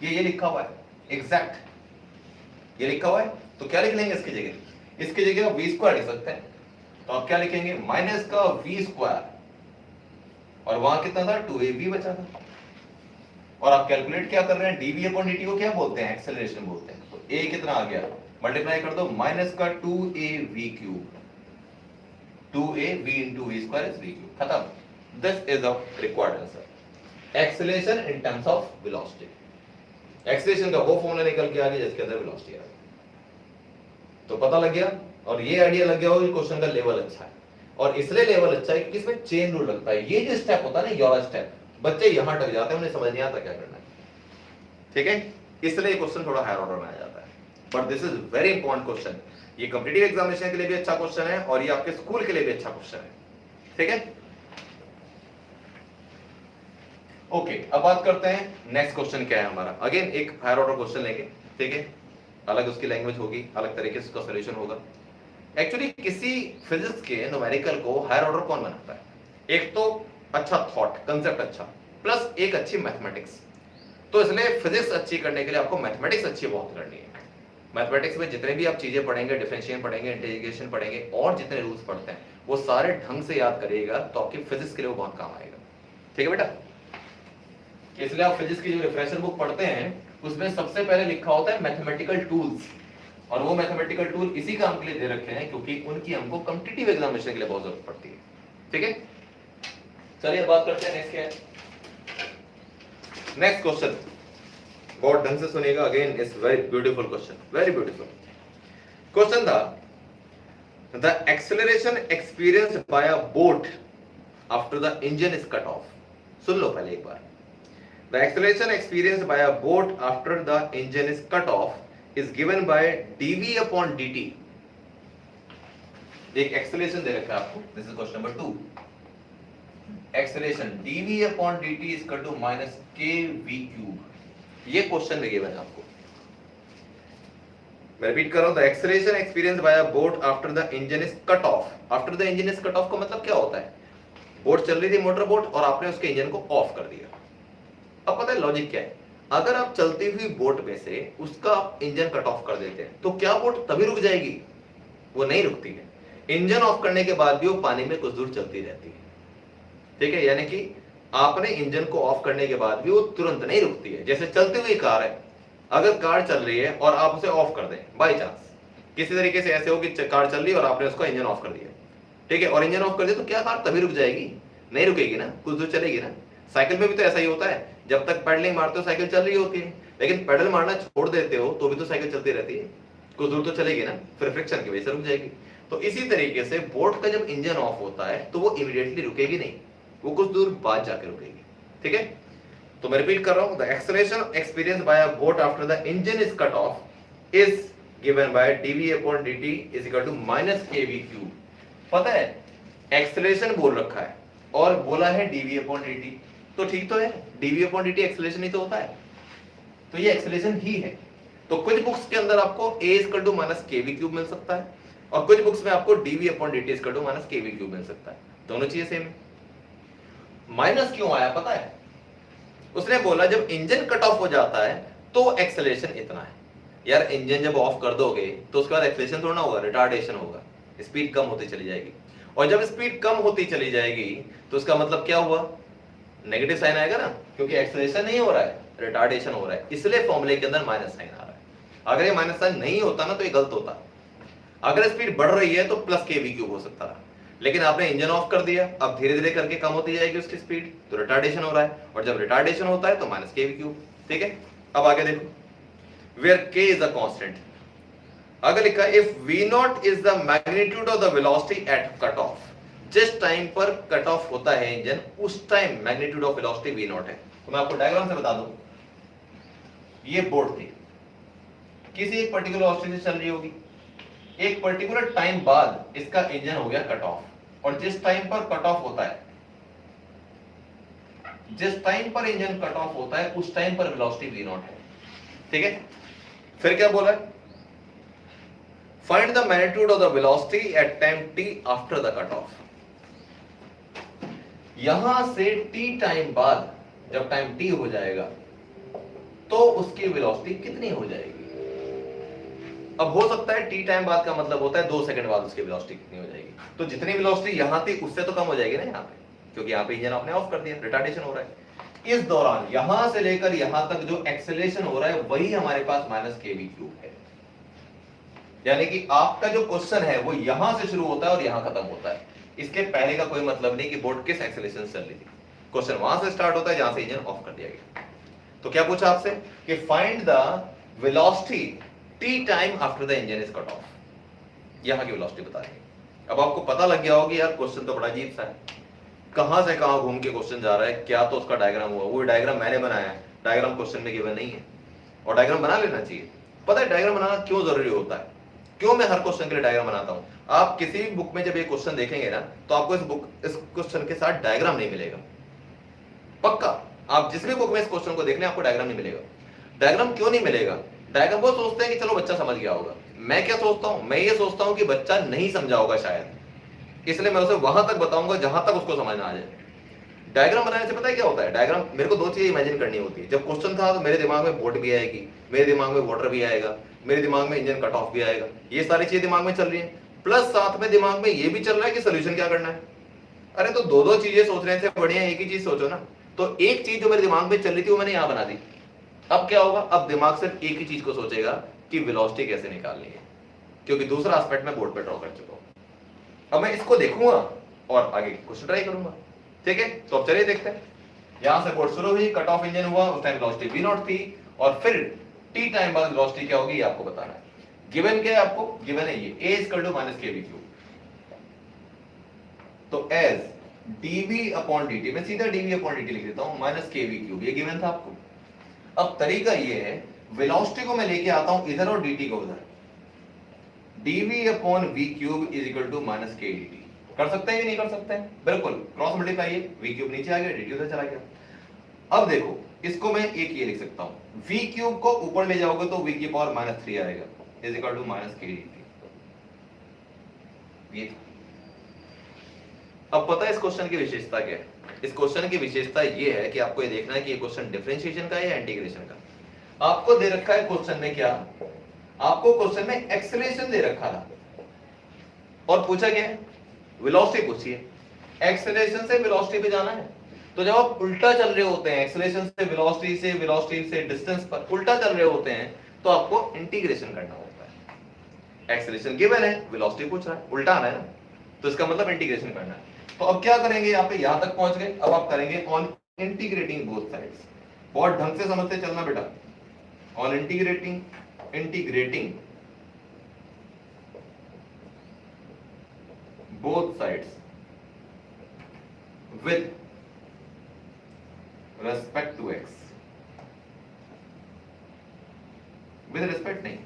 ये लिखा हुआ है एग्जैक्ट, ये लिखा हुआ है। तो क्या लिख लेंगे इसकी जगह, इसकी जगह आप वी स्क्वायर लिख सकते हैं। तो आप क्या लिखेंगे, माइनस का वी स्क्वायर, और वहां कितना था 2ab बचा था। और आप कैलकुलेट क्या कर रहे हैं, dv अपॉन dt को क्या बोलते हैं, एक्सेलरेशन बोलते हैं। तो a कितना आ गया, मल्टीप्लाई कर दो, माइनस का 2av cube, 2av into v square is v cube, खत्म। This is the required answer, acceleration in terms of velocity. Acceleration का वो फॉर्मूला निकल के आ गया जिसके अंदर वेलोसिटी आ गई। तो पता लग गया, और ये आइडिया लग गया हो कि क्वेश्चन का लेवल अच्छा है। और इसलिए लेवल अच्छा है क्योंकि इसमें चेन रूल लगता है। ये जो स्टेप होता है ना, योर स्टेप, बच्चे यहां अटक जाते हैं, उन्हें समझ नहीं आता क्या करना है, ठीक है। इसलिए क्वेश्चन थोड़ा हायर ऑर्डर में आ जाता है, but this is very important question. ये कॉम्पिटिटिव एग्जामिनेशन के लिए भी अच्छा क्वेश्चन है, और ये आपके स्कूल के लिए भी अच्छा क्वेश्चन है, ठीक है। ओके, अब बात करते हैं नेक्स्ट क्वेश्चन क्या है हमारा। अगेन एक हायर ऑर्डर क्वेश्चन लेंगे, ठीक है। अलग उसकी लैंग्वेज होगी, अलग तरीके से उसका सॉल्यूशन होगा। एक्चुअली किसी फिजिक्स के न्यूमेरिकल को हायर ऑर्डर कौन बनाता है, एक तो अच्छा थॉट कंसेप्ट अच्छा, प्लस एक अच्छी मैथमेटिक्स। तो इसलिए फिजिक्स अच्छी करने के लिए आपको मैथमेटिक्स अच्छी बहुत करनी है। मैथमेटिक्स में जितने भी आप चीजें पढ़ेंगे, डिफरेंशिएशन पढ़ेंगे, इंटीग्रेशन पढ़ेंगे, और जितने रूल्स पढ़ते हैं वो सारे ढंग से याद करिएगा, तो आपकी फिजिक्स के लिए वो बहुत काम आएगा, ठीक है बेटा। इसलिए आप फिजिक्स की जो रिफ्रेशर बुक पढ़ते हैं उसमें सबसे पहले लिखा होता है मैथमेटिकल टूल्स, और वो मैथमेटिकल टूल इसी काम के लिए दे रखे हैं क्योंकि उनकी हमको कॉम्पिटिटिव एग्जामिनेशन के लिए बहुत जरूरत पड़ती है, ठीक है। चलिए बात करते हैं नेक्स्ट क्या है। नेक्स्ट क्वेश्चन बहुत ढंग से सुनिएगा, again it's very beautiful question, very beautiful question था। The acceleration experienced by a boat after the engine is cut off. सुन लो पहले एक बार। The acceleration experienced by a boat after the engine is cut off is given by dv upon dt। एक acceleration दे रखा है आपको, this is question number 2। Acceleration dv upon dt is equal to minus kv cube, ये question में given है आपको। मैं रिपीट कर रहा हूं, the acceleration experienced by a boat after the engine is cut of. After the engine is cut of का मतलब क्या होता है, बोट चल रही थी मोटर बोट, और आपने उसके इंजन को ऑफ कर दिया। अब पता है लॉजिक क्या है, अगर आप चलती हुई बोट में से उसका इंजन कट ऑफ कर देते हैं तो क्या बोट तभी रुक जाएगी, वो नहीं रुकती है। इंजन ऑफ करने के बाद भी वो पानी में कुछ दूर चलती रहती है, ठीक है। यानी कि आपने इंजन को ऑफ करने के बाद भी वो तुरंत नहीं रुकती है। जैसे चलती हुई कार है, अगर कार चल रही है और आप उसे ऑफ कर दें बाई चांस, किसी तरीके से ऐसे हो कि कार चल रही है और आपने उसका इंजन ऑफ कर दिया, ठीक है, और इंजन ऑफ कर दिया, तो क्या कार तभी रुक जाएगी, नहीं रुकेगी ना, कुछ दूर चलेगी ना। साइकिल में भी तो ऐसा ही होता है, जब तक पेडलिंग मारते हो साइकिल चल रही होती है, लेकिन पेडल मारना छोड़ देते हो तो भी तो साइकिल चलती रहती है, कुछ दूर तो चलेगी ना, फिर फ्रिक्शन की वजह से रुक जाएगी। तो इसी तरीके से बोट का जब इंजन ऑफ होता है तो वो इमीडिएटली रुकेगी नहीं, वो कुछ दूर बाद जाकर रुकेगी, ठीक है। तो मैं रिपीट कर रहा हूं, the acceleration experienced by a boat after the engine is cut of is given by dv upon dt is equal to minus kv cube। पता है एक्सेलरेशन बोल रखा है और बोला है dv upon dt, तो ठीक तो है, dv upon dt एक्सेलरेशन ही तो होता है, तो ये एक्सेलरेशन ही है। तो कुछ बुक्स के अंदर आपको a is equal to minus kv cube मिल सकता है, और कुछ बुक्स में आपको dv upon dt is equal to minus kv cube मिल सकता है, दोनों चीजें सेम है। माइनस क्यों आया पता है, उसने बोला जब इंजन कट ऑफ हो जाता है तो एक्सेलरेशन इतना है। यार इंजन जब ऑफ कर दोगे तो उसके बाद एक्सेलरेशन थोड़ा ना होगा, रिटार्डेशन होगा, स्पीड कम होती चली जाएगी, और जब स्पीड कम होती चली जाएगी तो उसका मतलब क्या हुआ, नेगेटिव साइन आएगा ना, क्योंकि एक्सेलरेशन नहीं हो रहा है, रिटार्डेशन हो रहा है, इसलिए फॉर्मूले के अंदर माइनस साइन आ रहा है। अगर ये माइनस साइन नहीं होता ना तो ये गलत होता। अगर स्पीड बढ़ रही है तो प्लस kv क्यूब हो सकता था, लेकिन आपने इंजन ऑफ कर दिया, अब धीरे धीरे करके कम होती जाएगी उसकी स्पीड, तो रिटार्डेशन हो रहा है, और जब रिटार्डेशन होता है तो माइनस kv क्यूब, ठीक है। अब आगे देखो, where k is a constant, अगर लिखा if v naught is the magnitude of the velocity at cut off, जिस टाइम पर कट ऑफ होता है इंजन उस time magnitude of velocity v naught है। तो मैं आपको डायग्राम से बता दूं, ये बोर्ड थी, किसी एक पर्टिकुलर वेलोसिटी से चल रही होगी, एक पर्टिकुलर टाइम बाद इसका इंजन हो गया कट ऑफ, और जिस टाइम पर कट ऑफ होता है, जिस टाइम पर इंजन कट ऑफ होता है उस टाइम पर वेलोसिटी v naught है, ठीक है। फिर क्या बोला, find the magnitude of the velocity at time t after the cut off. यहां से t टाइम बाद, जब टाइम t हो जाएगा, तो उसकी वेलोसिटी कितनी हो जाएगी। अब हो सकता है टी टाइम बाद का मतलब होता है 2 सेकंड बाद उसकी वेलोसिटी कितनी हो जाएगी, तो जितनी वेलोसिटी यहां थी उससे तो कम हो जाएगी ना यहाँ पे, क्योंकि यहाँ पे इंजन आपने ऑफ कर दिया, रिटार्डेशन हो रहा है। इस दौरान यहां से लेकर यहां तक जो एक्सेलरेशन हो रहा है वही हमारे पास -kv³ है। यानी कि आपका जो क्वेश्चन है वो यहां से शुरू होता है और यहां खत्म होता है, इसके पहले का कोई मतलब नहीं कि बोट किस एक्सेलरेशन से चल रही थी। क्वेश्चन वहां से स्टार्ट होता है जहां से इंजन ऑफ कर दिया गया। तो क्या पूछा आपसे कि find the velocity T time after the engine is cut of, यहां की वेलोसिटी बता रही है। अब आपको पता लग गया होगा यार क्वेश्चन तो बड़ा अजीब सा है, कहां से कहां घूम के क्वेश्चन जा रहा है, क्या तो उसका डायग्राम हुआ, वो डायग्राम मैंने बनाया है, डायग्राम क्वेश्चन में गिवन नहीं है, और डायग्राम बना लेना चाहिए। पता है डायग्राम बनाना क्यों जरूरी होता है, क्यों मैं हर क्वेश्चन के लिए डायग्राम बनाता हूं। आप किसी भी बुक में जब ये क्वेश्चन देखेंगे ना तो आपको इस क्वेश्चन के साथ डायग्राम नहीं मिलेगा, पक्का। आप जिस भी बुक में इस क्वेश्चन को देख लें आपको डायग्राम नहीं मिलेगा। डायग्राम क्यों नहीं मिलेगा, डायग्राम वो सोचते हैं कि चलो बच्चा समझ गया होगा। मैं क्या सोचता हूं, मैं ये सोचता हूं कि बच्चा नहीं समझा होगा शायद, इसलिए मैं उसे वहां तक बताऊंगा जहां तक उसको समझ में आ जाए। डायग्राम बनाने से पता है क्या होता है, डायग्राम मेरे को 2 चीजें इमेजिन करनी होती है। जब क्वेश्चन था तो मेरे दिमाग में बोट भी आएगी, मेरे दिमाग में वाटर भी आएगा, मेरे दिमाग में इंजन कट ऑफ भी आएगा, ये सारी चीजें दिमाग में चल रही है, प्लस साथ में दिमाग में ये भी चल रहा है कि सोल्यूशन क्या करना है। अरे तो 2 चीजें सोचने से बढ़िया एक ही चीज सोचो ना। तो एक चीज जो मेरे दिमाग में चल रही थी वो मैंने यहां बना दी। अब क्या होगा, अब दिमाग सिर्फ एक ही चीज को सोचेगा कि वेलोसिटी कैसे निकालनी है, क्योंकि दूसरा एस्पेक्ट मैं बोर्ड पे ड्रॉ कर चुका हूं। अब मैं इसको देखूंगा और आगे क्वेश्चन ट्राई करूंगा, ठीक है। तो अब चलिए देखते हैं, यहां से बोर्ड शुरू हुई, कट ऑफ इंजन हुआ, उस टाइम वेलोसिटी v0 थी, और फिर टी टाइम बाद वेलोसिटी क्या होगी ये आपको बताना है। गिवन क्या है आपको, गिवन है ये a = -kv³। तो एज dv/dt, मैं सीधा dv/dt लिख देता हूं, -kv³, ये गिवन था आपको। अब तरीका ये है, वेलोसिटी को मैं लेके आता हूं इधर और dt को उधर, dv/v³ = -kdt। कर सकते हैं या नहीं कर सकते हैं, बिल्कुल, क्रॉस मल्टीप्लाई है, v³ नीचे आ गया, dt उधर चला गया। अब देखो इसको मैं एक ये लिख सकता हूं, v³ को ऊपर ले जाओगे तो v⁻³ आएगा, = -kdt। ये अब पता है इस क्वेश्चन की विशेषता क्या है, इस क्वेश्चन की विशेषता ये है कि आपको ये देखना है कि ये क्वेश्चन डिफरेंशिएशन का है या इंटीग्रेशन का। आपको दे रखा है क्वेश्चन में क्या, आपको क्वेश्चन में एक्सेलरेशन दे रखा था और पूछा क्या है, वेलोसिटी पूछी है, एक्सेलरेशन से वेलोसिटी पे जाना है। तो जब आप उल्टा चल रहे होते हैं, एक्सेलरेशन से वेलोसिटी से डिस्टेंस पर उल्टा चल रहे होते हैं, तो आपको इंटीग्रेशन करना होता है। एक्सेलरेशन गिवन है, वेलोसिटी पूछ रहा है, उल्टा आना है ना, तो इसका मतलब इंटीग्रेशन करना है। तो अब क्या करेंगे, यहाँ पे यहां तक पहुंच गए, अब आप करेंगे ऑन इंटीग्रेटिंग बोथ साइड्स। बहुत ढंग से समझते चलना बेटा, on integrating both sides with respect to x, with respect नहीं,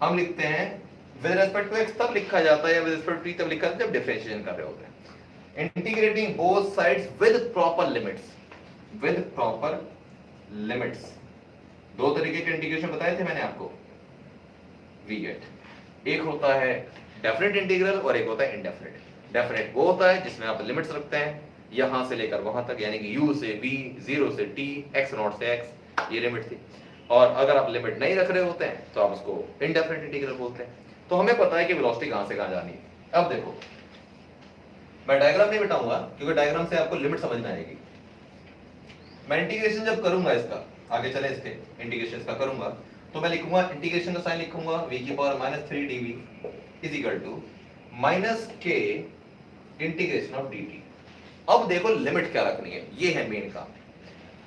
हम लिखते हैं with respect to x तब लिखा जाता है या with respect to t तब लिखा जाता है जब डिफरेंशिएशन कर रहे होते हैं। Integrating both sides with proper limits, 2 तरीके के इंटीग्रेशन बताए थे मैंने आपको, we get, एक होता है डेफिनेट इंटीग्रल और एक होता है इंडेफिनेट। डेफिनेट वो होता है जिसमें आप लिमिट्स रखते हैं यहां से लेकर वहां तक, यानी कि u से v, 0 से t, x0 से x, ये लिमिट थी। और अगर आप लिमिट नहीं रख रहे होते हैं तो आप उसको इंडेफिनेट इंटीग्रल बोलते हैं। तो हमें पता है कि वेलोसिटी कहां से कहां जानी है। अब देखो मैं डायग्राम नहीं बिठाऊंगा क्योंकि डायग्राम से आपको लिमिट समझ में आएगी। मैं इंटीग्रेशन जब करूंगा इसका, आगे चले इसके इंटीग्रेशन का करूंगा, तो मैं लिखूंगा इंटीग्रेशन का साइन लिखूंगा v⁻³ dv -k integration of dt। अब देखो लिमिट क्या रखनी है, ये है मेन काम।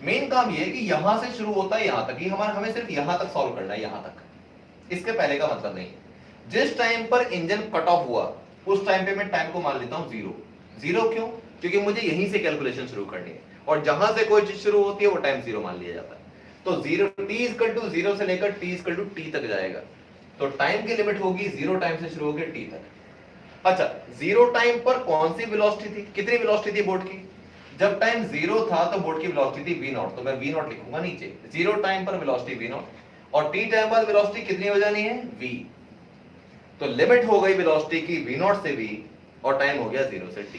मेन काम ये है कि यहां से शुरू होता है यहां तक, ये हमें सिर्फ यहां तक सॉल्व करना है, यहां तक, इसके पहले का मतलब नहीं। जिस टाइम पर इंजन कट ऑफ हुआ उस टाइम पे मैं टाइम को मान लेता हूं 0 क्यों, क्योंकि मुझे यहीं से कैलकुलेशन शुरू करनी है, और जहां से कोई चीज शुरू होती है वो टाइम 0 मान लिया जाता है। तो 0 से लेकर t तक जाएगा, तो टाइम की लिमिट होगी 0 टाइम से शुरू होकर t तक। अच्छा, 0 टाइम पर कौन सी वेलोसिटी थी, कितनी वेलोसिटी थी बोट की, जब टाइम 0 था तो बोट की वेलोसिटी थी v0, तो मैं v0 लिखूंगा नीचे, 0 टाइम पर वेलोसिटी v0, और t टाइम बाद वेलोसिटी कितनी हो जानी है v। तो लिमिट हो गई वेलोसिटी की v0 से v, और टाइम हो गया 0 से t।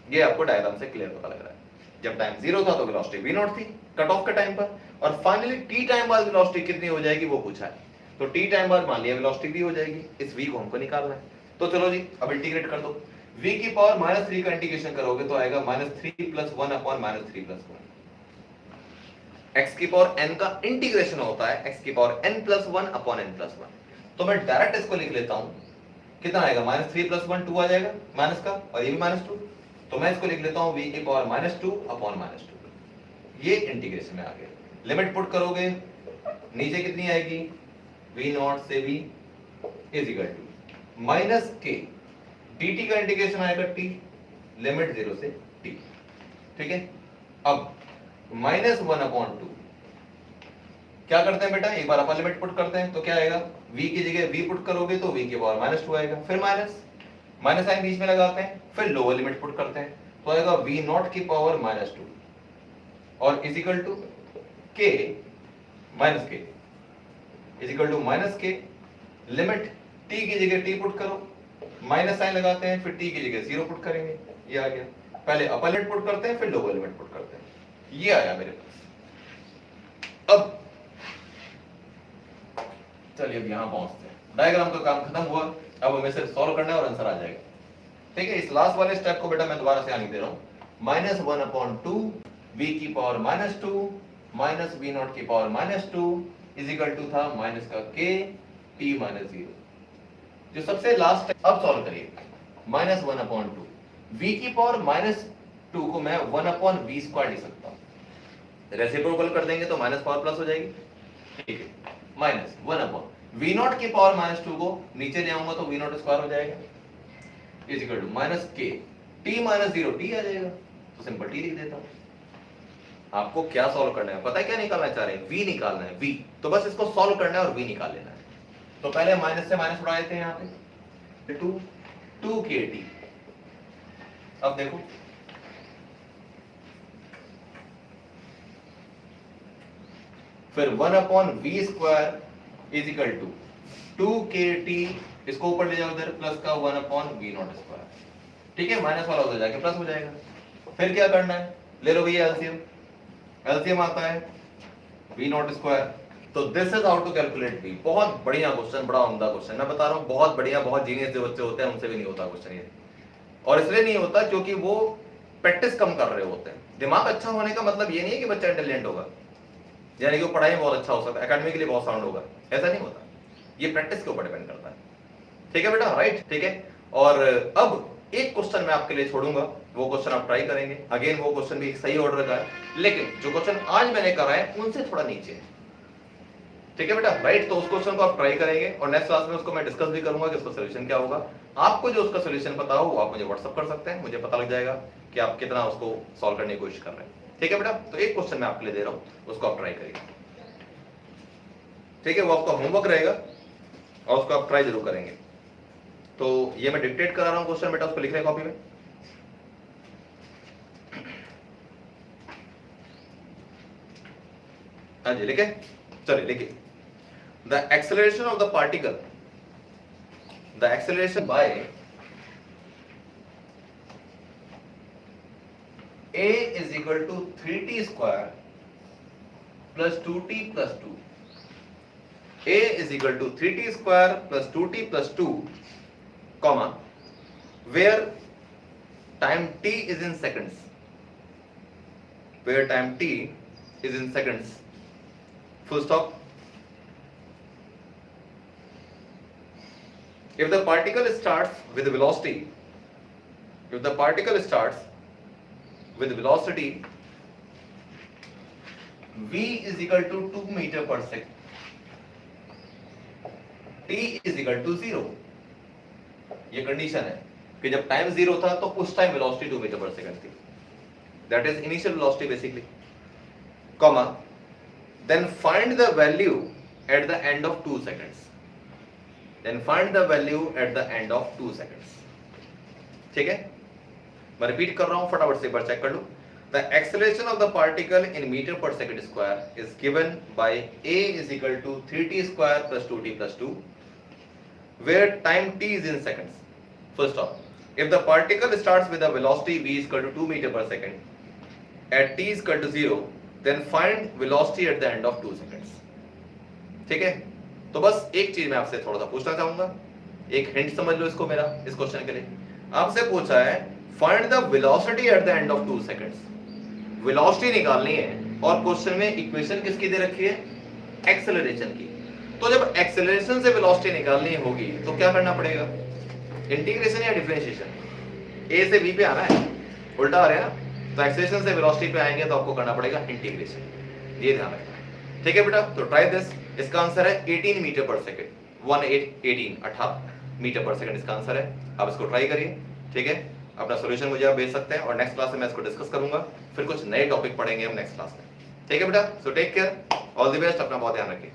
ये आपको डायग्राम से क्लियर पता लग रहा है। जब टाइम 0 था तो वेलोसिटी v नॉट थी कट ऑफ के टाइम पर, और फाइनली t टाइम बाद वेलोसिटी कितनी हो जाएगी वो पूछा है। तो t टाइम बाद मान लिया वेलोसिटी v हो जाएगी, इस v को हमको निकालना है। तो चलो जी अब इंटीग्रेट कर दो, v की पावर -3 का इंटीग्रेशन करोगे तो आएगा -3 + 1 अपॉन -3 + 1। x की पावर n का इंटीग्रेशन होता है x की पावर n + 1 अपॉन n + 1। तो मैं डायरेक्ट इसको लिख लेता हूं, कितना आएगा -3 + 1 2 आ जाएगा माइनस का, और ये भी -2, तो मैं इसको लिख लेता हूं v की पावर -2 अपॉन -2। ये इंटीग्रेशन में आ गया। लिमिट पुट करोगे नीचे कितनी आएगी, v नॉट से v is equal to minus k dt का इंटीग्रेशन आएगा t, लिमिट 0 से t। ठीक है, अब -1/2 क्या करते हैं बेटा, एक बार अपन लिमिट पुट करते हैं तो क्या आएगा, v की जगह v पुट करोगे तो v की पावर -2 आएगा, फिर माइनस साइन बीच में लगाते हैं, फिर लोअर लिमिट पुट करते हैं तो आएगा v नॉट की पावर -2 और is equal to k minus k is equal to -k, limit t की जगह t पुट करो, माइनस साइन लगाते हैं, फिर t की जगह 0 पुट करेंगे, ये आ गया। पहले अपर लिमिट पुट करते हैं फिर लोअर लिमिट पुट करते हैं, ये आया मेरे पास। अब चलिए अब यहां पहुंचते हैं, डायग्राम का काम खत्म हुआ, अब हमें सिर्फ सॉल्व करना है और आंसर आ जाएगा। ठीक है, इस लास्ट वाले स्टेप को बेटा मैं दोबारा से आने दे रहा हूं, -1/2 v की पावर -2 माइनस v नॉट की पावर -2 इज इक्वल टू था माइनस का k t -0। जो सबसे लास्ट, अब सॉल्व करिए, -1/2 v की पावर -2 को मैं 1/v² लिख सकता हूं, रेसिप्रोकल कर देंगे तो माइनस पावर प्लस हो जाएगी। ठीक है, -1/v नॉट की पावर -2 को नीचे ले आऊंगा तो v नॉट स्क्वायर हो जाएगा is equal to -k t -0 t आ जाएगा, तो सिंपल t लिख देता हूं। आपको क्या सॉल्व करना है, पता है क्या निकालना चाह रहे हैं, v निकालना है, v, तो बस इसको सॉल्व करना है और v निकाल लेना है। तो पहले माइनस से माइनस उड़ा देते हैं यहाँ पे, 2kt। अब देखो फिर 1/v² is equal to 2kt, इसको ऊपर ले जाओ इधर, प्लस का 1/v0²। ठीक है, माइनस वाला उधर जाके प्लस हो जाएगा। फिर क्या करना है, ले लो भैया एलसीएम, एलसीएम आता है v0²। तो this is how to calculate v। बहुत बढ़िया क्वेश्चन, बड़ा उम्दा क्वेश्चन, मैं बता रहा हूँ, बहुत बढ़िया, बहुत जीनियस जो बच्चे होते हैं उनसे भी नहीं होता क्वेश्चन ये, और इसलिए नहीं होता क्योंकि वो प्रैक्टिस कम कर रहे होते हैं। दिमाग अच्छा होने का मतलब ये नहीं है कि बच्चा इंटेलिजेंट होगा, यानी कि वो पढ़ाई में बहुत अच्छा हो सकता है, एकेडमिकली बहुत साउंड होगा, ऐसा नहीं होता, ये प्रैक्टिस के ऊपर डिपेंड करता है। ठीक है बेटा, राइट, ठीक है। और अब एक क्वेश्चन मैं आपके लिए छोड़ूंगा, वो क्वेश्चन आप ट्राई करेंगे, अगेन वो क्वेश्चन भी सही ऑर्डर का है, लेकिन जो क्वेश्चन आज मैंने करा है उनसे थोड़ा नीचे है। ठीक है बेटा, राइट, तो उस क्वेश्चन को आप ट्राई करेंगे और नेक्स्ट क्लास में उसको मैं डिस्कस भी करूंगा कि उसका सोल्यूशन क्या होगा। आपको जो उसका सोल्यूशन पता हो वो आप मुझे व्हाट्सअप कर सकते हैं, मुझे पता लग जाएगा कि आप कितना उसको सॉल्व करने की कोशिश कर रहे हैं। ठीक है बेटा, तो एक क्वेश्चन मैं आपके लिए दे रहा हूं, उसको आप ट्राई करिए। ठीक है, वो आपका होमवर्क रहेगा और उसको आप ट्राई जरूर करेंगे। तो ये मैं डिक्टेट करा रहा हूं क्वेश्चन बेटा, उसको लिख रहे हैं कॉपी में। हाँ जी, लिखे, चलिए लिखिए। The acceleration of the particle, the acceleration by a is equal to 3t square plus 2t plus 2. A is equal to 3t square plus 2t plus 2, comma, where time t is in seconds. Where time t is in seconds. Full stop. If the particle starts with velocity, if the particle starts with velocity v is equal to 2 meter per second, t is equal to 0, ये condition है कि जब time 0 था तो उस time velocity 2 metre पर second थी, that is initial velocity basically, comma, then find the value at the end of 2 seconds. Then find the value at the end of 2 seconds. ठीक है, मैं रिपीट कर रहा हूं, फटाफट से एक बार चेक कर लो। The acceleration of the particle in meter per second square is given by a is equal to 3t square plus 2t plus 2, where time t is in seconds. Full stop. If the particle starts with a velocity v is equal to 2 meter per second, at t is equal to 0, then find velocity at the end of 2 seconds. ठीक है, तो बस एक चीज मैं आपसे थोड़ा सा पूछना चाहूंगा, एक हिंट समझ लो इसको मेरा, इस क्वेश्चन के लिए आपसे पूछा है find the velocity at the end of 2 seconds. Velocity निकालनी है और क्वेश्चन में इक्वेशन किसकी दे रखी है, एक्सेलरेशन की। तो जब एक्सेलरेशन से वेलोसिटी निकालनी होगी तो क्या करना पड़ेगा, इंटीग्रेशन या डिफरेंशिएशन? ए से बी पे आना है, उल्टा आ रहा है ना, तो एक्सेलरेशन से वेलोसिटी पे आएंगे तो आपको करना पड़ेगा इंटीग्रेशन, ये ध्यान रखना। ठीक है बेटा, तो ट्राई दिस। इसका आंसर है 18 मीटर पर सेकंड, 18 मीटर पर सेकंड इसका आंसर है। आप इसको ट्राई करिए, ठीक है, अपना सॉल्यूशन मुझे आप भेज सकते हैं और नेक्स्ट क्लास में मैं इसको डिस्कस करूंगा, फिर कुछ नए टॉपिक पढ़ेंगे हम नेक्स्ट क्लास में। ठीक है बेटा, so take care, all the best, अपना बहुत ध्यान रखिए।